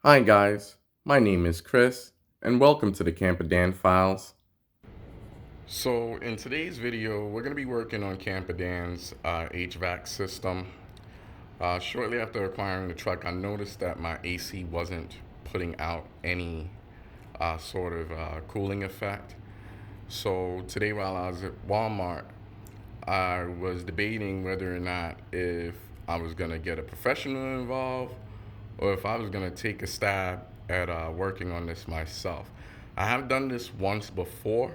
Hi guys, my name is Chris, and welcome to the Camperdan Files. So in today's video, we're going to be working on Camperdan's HVAC system. Shortly after acquiring the truck, I noticed that my AC wasn't putting out any sort of cooling effect. So today while I was at Walmart, I was debating whether or not if I was going to get a professional involved or if I was going to take a stab at working on this myself. I have done this once before,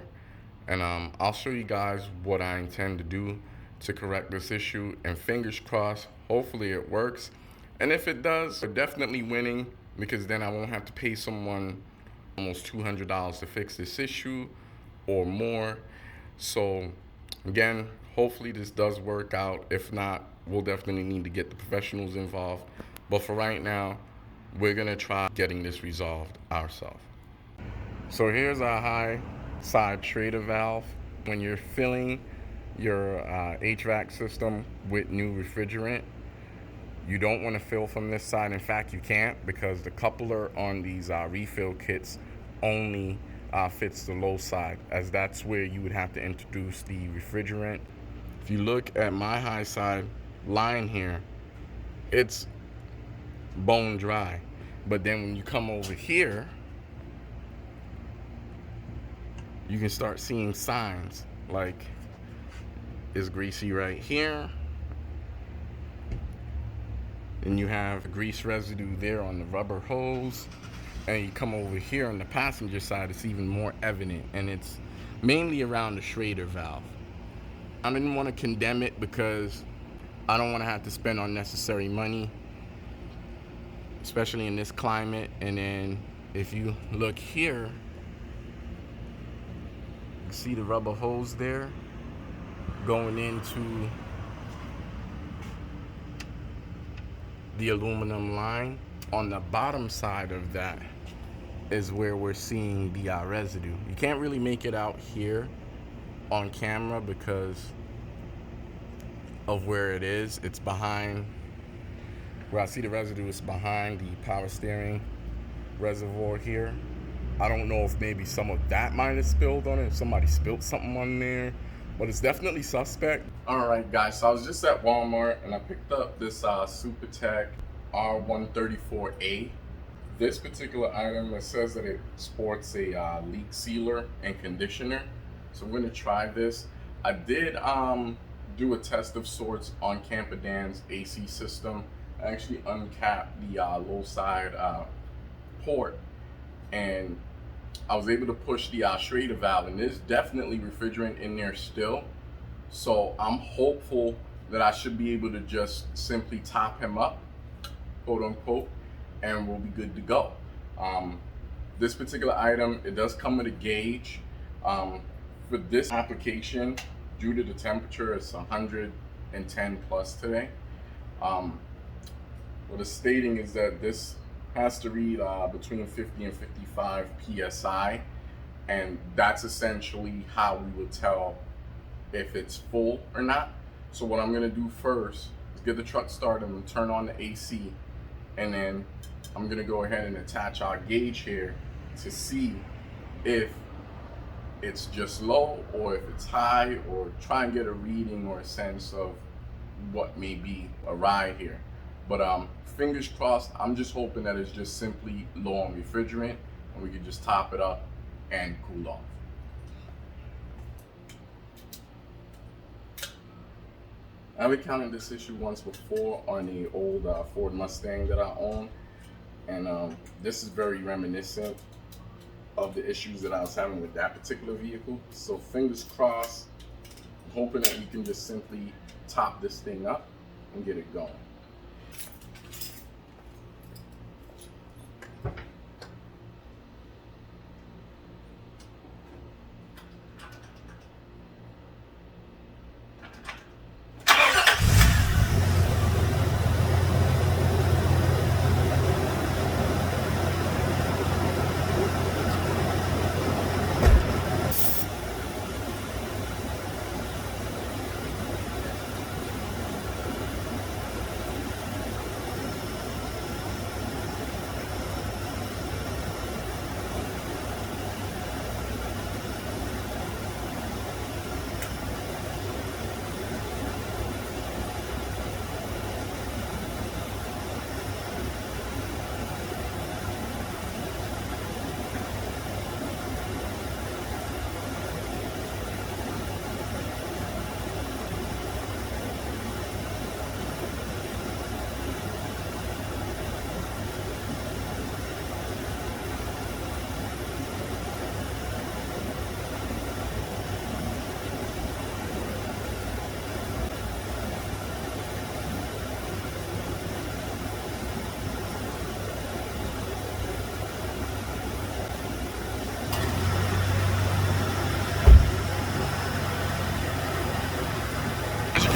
and I'll show you guys what I intend to do to correct this issue, and fingers crossed, hopefully it works. And if it does, we're definitely winning, because then I won't have to pay someone almost $200 to fix this issue or more. So again, hopefully this does work out. If not, we'll definitely need to get the professionals involved. But for right now, we're gonna try getting this resolved ourselves. So here's our high side Schrader valve. When you're filling your HVAC system with new refrigerant, you don't want to fill from this side. In fact, you can't, because the coupler on these refill kits only fits the low side, as that's where you would have to introduce the refrigerant. If you look at my high side line here, it's bone dry. But then when you come over here, you can start seeing signs like it's greasy right here, and you have grease residue there on the rubber hose. And you come over here on the passenger side, it's even more evident, and it's mainly around the Schrader valve. I didn't want to condemn it because I don't want to have to spend unnecessary money, especially in this climate. And then if you look here, you see the rubber hose there going into the aluminum line. On the bottom side of that is where we're seeing the residue. You can't really make it out here on camera because of where it is. It's behind where I see the residue. Is behind the power steering reservoir here. I don't know if maybe some of that might have spilled on it, if somebody spilled something on there, but it's definitely suspect. All right, guys, so I was just at Walmart and I picked up this SuperTech R134 A. This particular item, it says that it sports a leak sealer and conditioner. So we're gonna try this. I did do a test of sorts on Camperdan's AC system. I actually uncapped the low side port, and I was able to push the Schrader valve, and there's definitely refrigerant in there still. So I'm hopeful that I should be able to just simply top him up, quote unquote, and we'll be good to go. This particular item, it does come with a gauge. For this application, due to the temperature, it's 110 plus today. What it's stating is that this has to read between 50 and 55 PSI, and that's essentially how we would tell if it's full or not. So what I'm gonna do first is get the truck started and turn on the AC, and then I'm gonna go ahead and attach our gauge here to see if it's just low or if it's high, or try and get a reading or a sense of what may be awry here. But fingers crossed, I'm just hoping that it's just simply low on refrigerant and we can just top it up and cool off. I've encountered this issue once before on the old Ford Mustang that I own, and this is very reminiscent of the issues that I was having with that particular vehicle. So fingers crossed, I'm hoping that we can just simply top this thing up and get it going.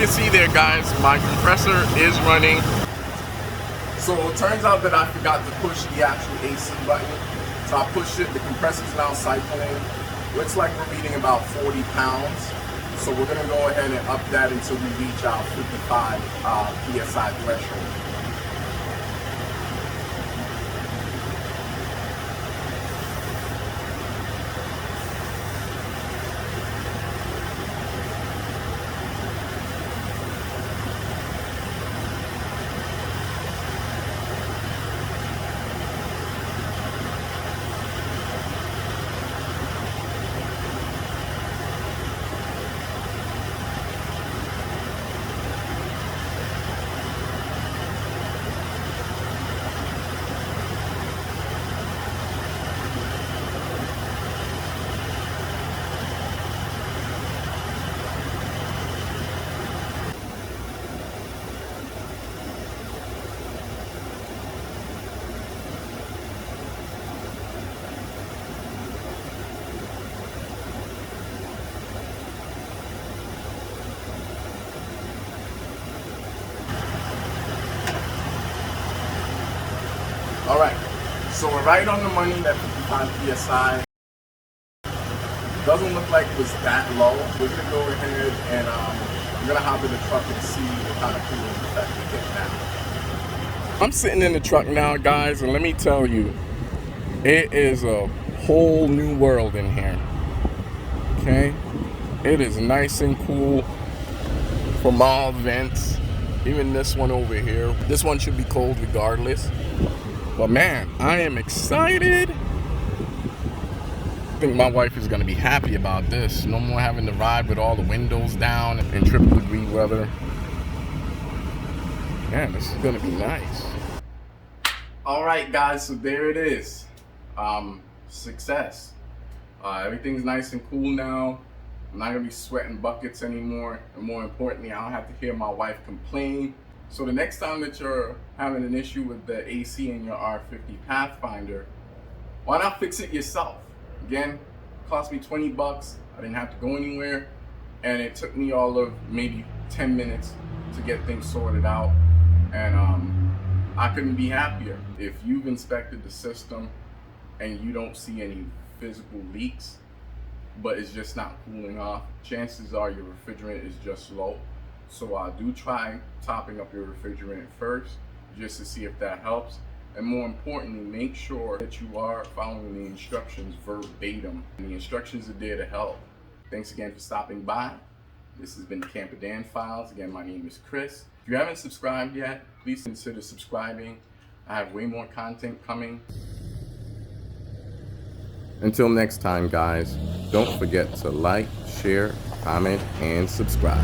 can see there, guys, my compressor is running. So it turns out that I forgot to push the actual AC button. So I pushed it, the compressor's now cycling. Looks like we're reading about 40 pounds. So we're gonna go ahead and up that until we reach our 55 PSI threshold. All right, so we're right on the money, that 55 PSI. Doesn't look like it was that low. We're gonna go ahead and I'm gonna hop in the truck and see what kind of cooling effect we get now. I'm sitting in the truck now, guys, and let me tell you, it is a whole new world in here, okay? It is nice and cool from all vents. Even this one over here. This one should be cold regardless. But man, I am excited. I think my wife is gonna be happy about this. No more having to ride with all the windows down in triple degree weather. Man, this is gonna be nice. All right, guys, so there it is. Success. Everything's nice and cool now. I'm not gonna be sweating buckets anymore. And more importantly, I don't have to hear my wife complain. So the next time that you're having an issue with the AC in your R50 Pathfinder, why not fix it yourself? Again, it cost me 20 bucks. I didn't have to go anywhere. And it took me all of maybe 10 minutes to get things sorted out. And I couldn't be happier. If you've inspected the system and you don't see any physical leaks, but it's just not cooling off, chances are your refrigerant is just low. So do try topping up your refrigerant first, just to see if that helps. And more importantly, make sure that you are following the instructions verbatim. And the instructions are there to help. Thanks again for stopping by. This has been the Camper Dan Files. Again, my name is Chris. If you haven't subscribed yet, please consider subscribing. I have way more content coming. Until next time, guys, don't forget to like, share, comment, and subscribe.